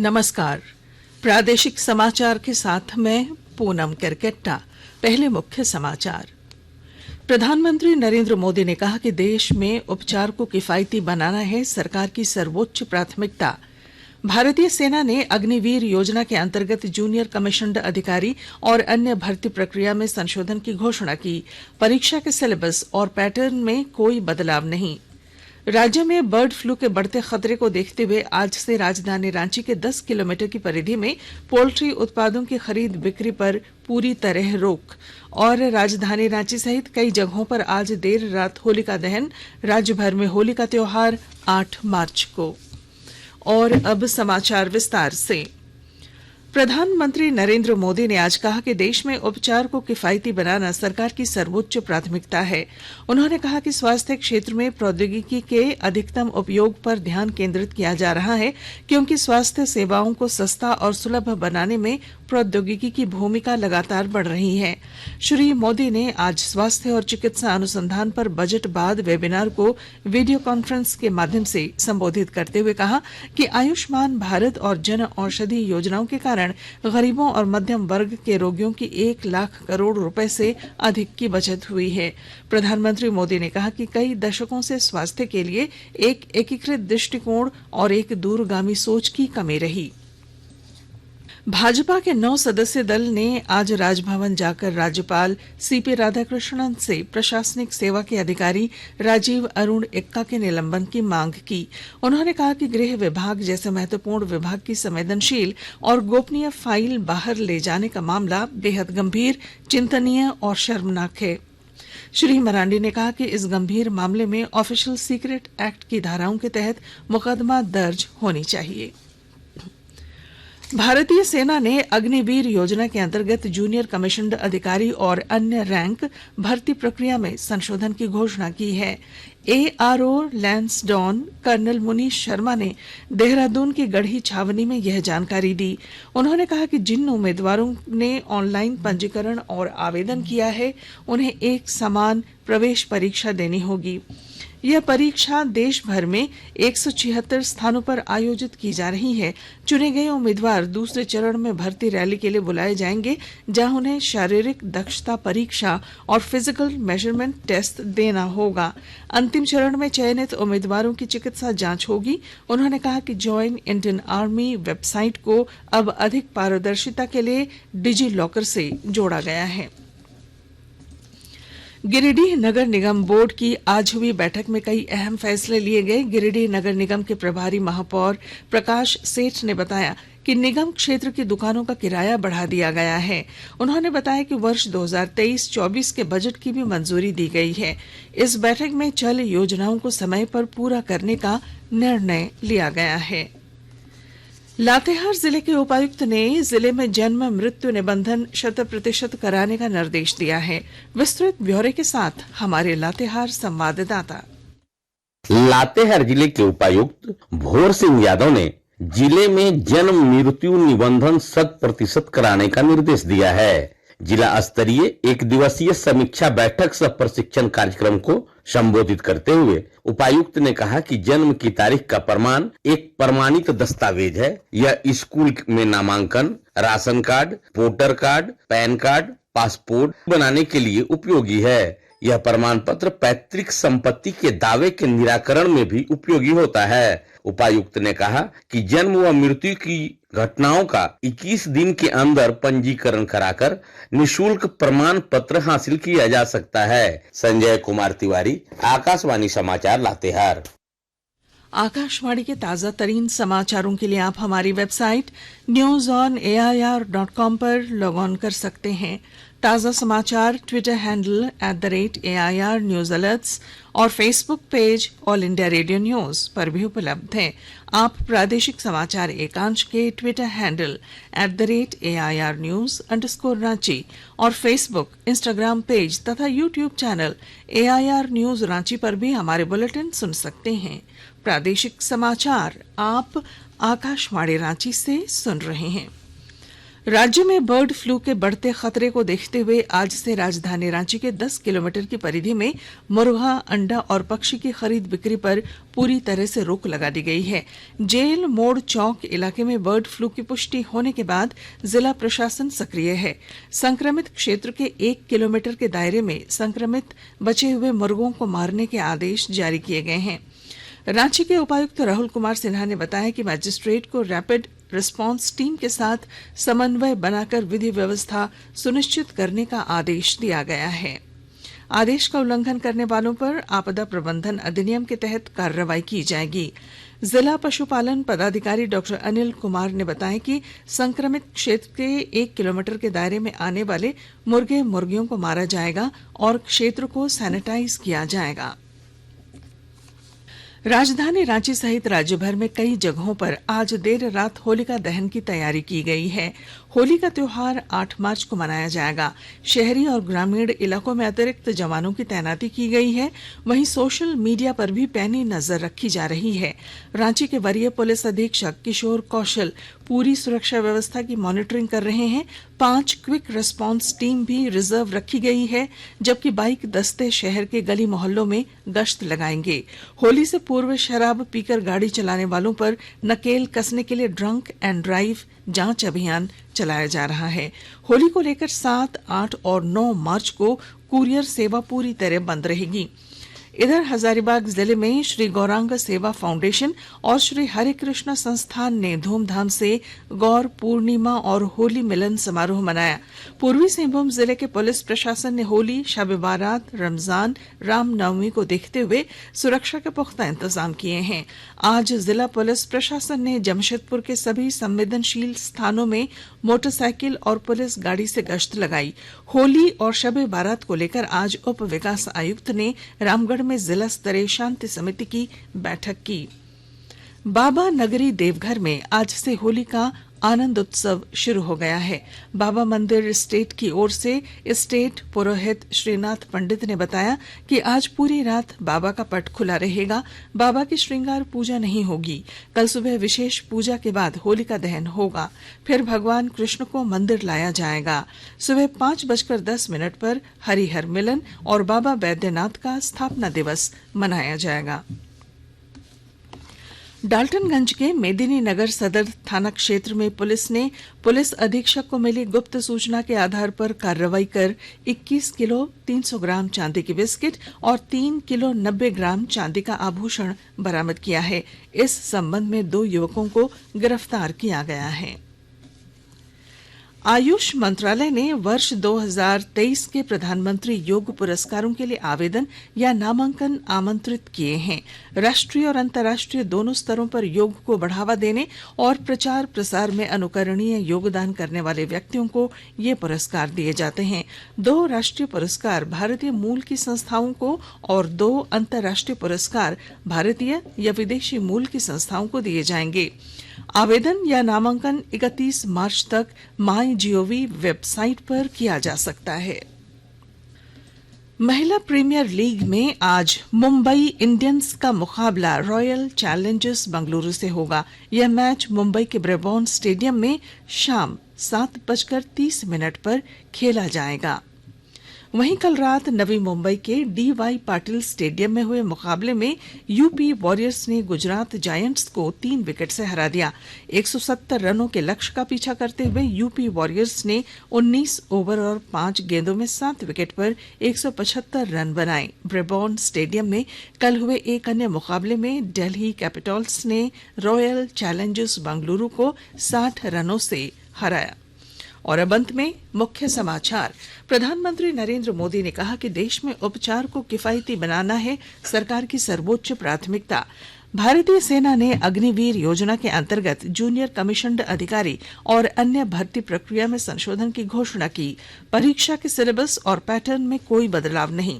नमस्कार। प्रादेशिक समाचार के साथ मैं पूनम करकेट्टा। पहले मुख्य समाचार। प्रधानमंत्री नरेंद्र मोदी ने कहा कि देश में उपचार को किफायती बनाना है सरकार की सर्वोच्च प्राथमिकता। भारतीय सेना ने अग्निवीर योजना के अंतर्गत जूनियर कमीशन्ड अधिकारी और अन्य भर्ती प्रक्रिया में संशोधन की घोषणा की। परीक्षा के सिलेबस और पैटर्न में कोई बदलाव नहीं। राज्य में बर्ड फ्लू के बढ़ते खतरे को देखते हुए आज से राजधानी रांची के 10 किलोमीटर की परिधि में पोल्ट्री उत्पादों की खरीद बिक्री पर पूरी तरह रोक। और राजधानी रांची सहित कई जगहों पर आज देर रात होलिका दहन। राज्य भर में होली का त्योहार 8 मार्च को। और अब समाचार विस्तार से। प्रधानमंत्री नरेंद्र मोदी ने आज कहा कि देश में उपचार को किफायती बनाना सरकार की सर्वोच्च प्राथमिकता है। उन्होंने कहा कि स्वास्थ्य क्षेत्र में प्रौद्योगिकी के अधिकतम उपयोग पर ध्यान केंद्रित किया जा रहा है, क्योंकि स्वास्थ्य सेवाओं को सस्ता और सुलभ बनाने में प्रौद्योगिकी की भूमिका लगातार बढ़ रही है। श्री मोदी ने आज स्वास्थ्य और चिकित्सा अनुसंधान पर बजट बाद वेबिनार को वीडियो कॉन्फ्रेंस के माध्यम से संबोधित करते हुए कहा कि आयुष्मान भारत और जन औषधि योजनाओं के कारण गरीबों और मध्यम वर्ग के रोगियों की 1 लाख करोड़ रुपए से अधिक की बचत हुई है। प्रधानमंत्री मोदी ने कहा कि कई दशकों से स्वास्थ्य के लिए एक एकीकृत दृष्टिकोण और एक दूरगामी सोच की कमी रही। भाजपा के 9 सदस्यीय दल ने आज राजभवन जाकर राज्यपाल सीपी राधाकृष्णन से प्रशासनिक सेवा के अधिकारी राजीव अरुण एक्का के निलंबन की मांग की। उन्होंने कहा कि गृह विभाग जैसे महत्वपूर्ण विभाग की संवेदनशील और गोपनीय फाइल बाहर ले जाने का मामला बेहद गंभीर, चिंतनीय और शर्मनाक है। श्री मरांडी ने कहा कि इस गंभीर मामले में ऑफिशियल सीक्रेट एक्ट की धाराओं के तहत मुकदमा दर्ज होनी चाहिए। भारतीय सेना ने अग्निवीर योजना के अंतर्गत जूनियर कमीशन्ड अधिकारी और अन्य रैंक भर्ती प्रक्रिया में संशोधन की घोषणा की है। ARO लैंसडॉन कर्नल मुनीश शर्मा ने देहरादून की गढ़ी छावनी में यह जानकारी दी। उन्होंने कहा कि जिन उम्मीदवारों ने ऑनलाइन पंजीकरण और आवेदन किया है, उन्हें एक समान प्रवेश परीक्षा देनी होगी। यह परीक्षा देश भर में 176 स्थानों पर आयोजित की जा रही है। चुने गए उम्मीदवार दूसरे चरण में भर्ती रैली के लिए बुलाए जाएंगे, जहां उन्हें शारीरिक दक्षता परीक्षा और फिजिकल मेजरमेंट टेस्ट देना होगा। अंतिम चरण में चयनित उम्मीदवारों की चिकित्सा जांच होगी। उन्होंने कहा कि ज्वाइन इंडियन आर्मी वेबसाइट को अब अधिक पारदर्शिता के लिए डिजी लॉकर से जोड़ा गया है। गिरिडीह नगर निगम बोर्ड की आज हुई बैठक में कई अहम फैसले लिए गए। गिरिडीह नगर निगम के प्रभारी महापौर प्रकाश सेठ ने बताया कि निगम क्षेत्र की दुकानों का किराया बढ़ा दिया गया है। उन्होंने बताया कि वर्ष 2023-24 के बजट की भी मंजूरी दी गई है। इस बैठक में चल योजनाओं को समय पर पूरा करने का निर्णय लिया गया है। लातेहार जिले के उपायुक्त ने जिले में जन्म मृत्यु निबंधन 100% कराने का निर्देश दिया है। विस्तृत ब्यौरे के साथ हमारे लातेहार संवाददाता। लातेहार जिले के उपायुक्त भोर सिंह यादव ने जिले में जन्म मृत्यु निबंधन 100% कराने का निर्देश दिया है। जिला स्तरीय 1 दिवसीय समीक्षा बैठक सह प्रशिक्षण कार्यक्रम को संबोधित करते हुए उपायुक्त ने कहा कि जन्म की तारीख का प्रमाण एक प्रमाणित दस्तावेज है। यह स्कूल में नामांकन, ration card, voter card, pan card, passport बनाने के लिए उपयोगी है। यह प्रमाण पत्र पैतृक संपत्ति के दावे के निराकरण में भी उपयोगी होता है। उपायुक्त ने कहा कि जन्म व मृत्यु की घटनाओं का 21 दिन के अंदर पंजीकरण कराकर निःशुल्क प्रमाण पत्र हासिल किया जा सकता है। संजय कुमार तिवारी, आकाशवाणी समाचार, लातेहार। आकाशवाणी के ताजा तरीन समाचारों के लिए आप हमारी वेबसाइट newsonair.com पर लॉग ऑन कर सकते हैं। ताजा समाचार Twitter handle @AIR news alerts और Facebook page all India radio news पर भी उपलब्ध है। आप प्रादेशिक समाचार एकांश के ट्विटर हैंडल @AIR न्यूज _ और फेसबुक, इंस्टाग्राम पेज तथा YouTube channel AIR news Ranchi पर भी हमारे बुलेटिन सुन सकते हैं। प्रादेशिक समाचार आप आकाशवाणी रांची से सुन रहे हैं। राज्य में बर्ड फ्लू के बढ़ते खतरे को देखते हुए आज से राजधानी रांची के 10 किलोमीटर की परिधि में मुर्गा, अंडा और पक्षी की खरीद बिक्री पर पूरी तरह से रोक लगा दी गई है। जेल मोड़ चौक इलाके में बर्ड फ्लू की पुष्टि होने के बाद जिला प्रशासन सक्रिय है। संक्रमित क्षेत्र के 1 किलोमीटर के दायरे में संक्रमित बचे हुए मुर्गों को मारने के आदेश जारी किए गए हैं। रांची के उपायुक्त राहुल कुमार सिन्हा ने बताया कि मजिस्ट्रेट को रैपिड रिस्पांस टीम के साथ समन्वय बनाकर विधि व्यवस्था सुनिश्चित करने का आदेश दिया गया है। आदेश का उल्लंघन करने वालों पर आपदा प्रबंधन अधिनियम के तहत कार्रवाई की जाएगी। जिला पशुपालन पदाधिकारी डॉक्टर अनिल कुमार ने बताया कि संक्रमित क्षेत्र के 1 किलोमीटर के दायरे में आने वाले मुर्गे मुर्गियों को मारा जाएगा और क्षेत्र को सैनिटाइज किया जाएगा। राजधानी रांची सहित राज्य भर में कई जगहों पर आज देर रात होलिका दहन की तैयारी की गई है। होली का त्योहार 8 मार्च को मनाया जाएगा। शहरी और ग्रामीण इलाकों में अतिरिक्त जवानों की तैनाती की गई है। वहीं सोशल मीडिया पर भी पैनी नजर रखी जा रही है। रांची के वरीय पुलिस अधीक्षक किशोर कौशल पूरी सुरक्षा व्यवस्था की मॉनिटरिंग कर रहे हैं। 5 क्विक रिस्पांस टीम भी रिजर्व रखी गई है, जबकि बाइक दस्ते शहर के गली मोहल्लों में गश्त लगाएंगे। होली से पूर्व शराब पीकर गाड़ी चलाने वालों पर नकेल कसने के लिए ड्रंक एंड ड्राइव जांच अभियान चलाया जा रहा है। होली को लेकर 7, 8 और 9 मार्च को कुरियर सेवा पूरी तरह बंद रहेगी। इधर हजारीबाग जिले में श्री गौरांग सेवा फाउंडेशन और श्री हरे कृष्ण संस्थान ने धूमधाम से गौर पूर्णिमा और होली मिलन समारोह मनाया। पूर्वी सिंहभूम जिले के पुलिस प्रशासन ने होली, शब बारात, रमजान, रामनवमी को देखते हुए सुरक्षा के पुख्ता इंतजाम किए हैं। आज जिला पुलिस प्रशासन ने जमशेदपुर के सभी संवेदनशील स्थानों में मोटरसाइकिल और पुलिस गाड़ी से गश्त लगाई। होली और शब बारात को लेकर आज उप विकास आयुक्त ने रामगढ़ में जिला स्तरीय शांति समिति की बैठक की। बाबा नगरी देवघर में आज से होली का आनंद उत्सव शुरू हो गया है। बाबा मंदिर स्टेट की ओर से स्टेट पुरोहित श्रीनाथ पंडित ने बताया कि आज पूरी रात बाबा का पट खुला रहेगा। बाबा की श्रृंगार पूजा नहीं होगी। कल सुबह विशेष पूजा के बाद होलिका दहन होगा। फिर भगवान कृष्ण को मंदिर लाया जाएगा। सुबह 5:10 पर हरिहर मिलन और बाबा बैद्यनाथ का स्थापना दिवस मनाया जाएगा। डाल्टनगंज के मेदिनी नगर सदर थाना क्षेत्र में पुलिस ने पुलिस अधीक्षक को मिली गुप्त सूचना के आधार पर कार्रवाई कर 21 किलो 300 ग्राम चांदी की बिस्किट और 3 किलो 90 ग्राम चांदी का आभूषण बरामद किया है। इस संबंध में 2 युवकों को गिरफ्तार किया गया है। आयुष मंत्रालय ने वर्ष 2023 के प्रधानमंत्री योग पुरस्कारों के लिए आवेदन या नामांकन आमंत्रित किए हैं। राष्ट्रीय और अंतर्राष्ट्रीय दोनों स्तरों पर योग को बढ़ावा देने और प्रचार प्रसार में अनुकरणीय योगदान करने वाले व्यक्तियों को ये पुरस्कार दिए जाते हैं। 2 राष्ट्रीय पुरस्कार भारतीय मूल की संस्थाओं को और 2 अंतर्राष्ट्रीय पुरस्कार भारतीय या विदेशी मूल की संस्थाओं को दिए जाएंगे। आवेदन या नामांकन 31 मार्च तक MyGov वेबसाइट पर किया जा सकता है। महिला प्रीमियर लीग में आज मुंबई इंडियंस का मुकाबला रॉयल चैलेंजर्स बेंगलुरु से होगा। यह मैच मुंबई के ब्रेबॉर्न स्टेडियम में शाम 7:30 पर खेला जाएगा। वहीं कल रात नवी मुंबई के DY पाटिल स्टेडियम में हुए मुकाबले में यूपी वॉरियर्स ने गुजरात जायंट्स को 3 विकेट से हरा दिया। 170 रनों के लक्ष्य का पीछा करते हुए यूपी वॉरियर्स ने 19 ओवर और 5 गेंदों में 7 विकेट पर 175 रन बनाए। ब्रेबॉर्न स्टेडियम में कल हुए एक अन्य मुकाबले में दिल्ली कैपिटल्स ने रॉयल चैलेंजर्स बेंगलुरु को 60 रनों से हराया। और अब अंत में मुख्य समाचार। प्रधानमंत्री नरेंद्र मोदी ने कहा कि देश में उपचार को किफायती बनाना है सरकार की सर्वोच्च प्राथमिकता। भारतीय सेना ने अग्निवीर योजना के अंतर्गत जूनियर कमीशन्ड अधिकारी और अन्य भर्ती प्रक्रिया में संशोधन की घोषणा की। परीक्षा के सिलेबस और पैटर्न में कोई बदलाव नहीं।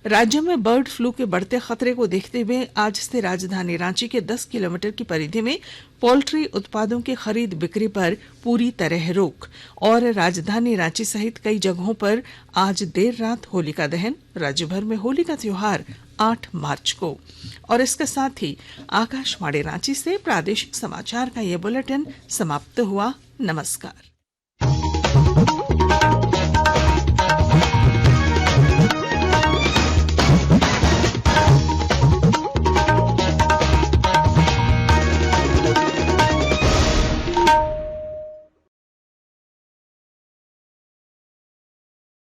राज्य में बर्ड फ्लू के बढ़ते खतरे को देखते हुए आज से राजधानी रांची के 10 किलोमीटर की परिधि में पोल्ट्री उत्पादों की खरीद बिक्री पर पूरी तरह रोक। और राजधानी रांची सहित कई जगहों पर आज देर रात होलिका दहन। राज्य भर में होली का त्योहार 8 मार्च को। और इसके साथ ही आकाशवाणी रांची से प्रादेशिक समाचार का ये बुलेटिन समाप्त हुआ। नमस्कार।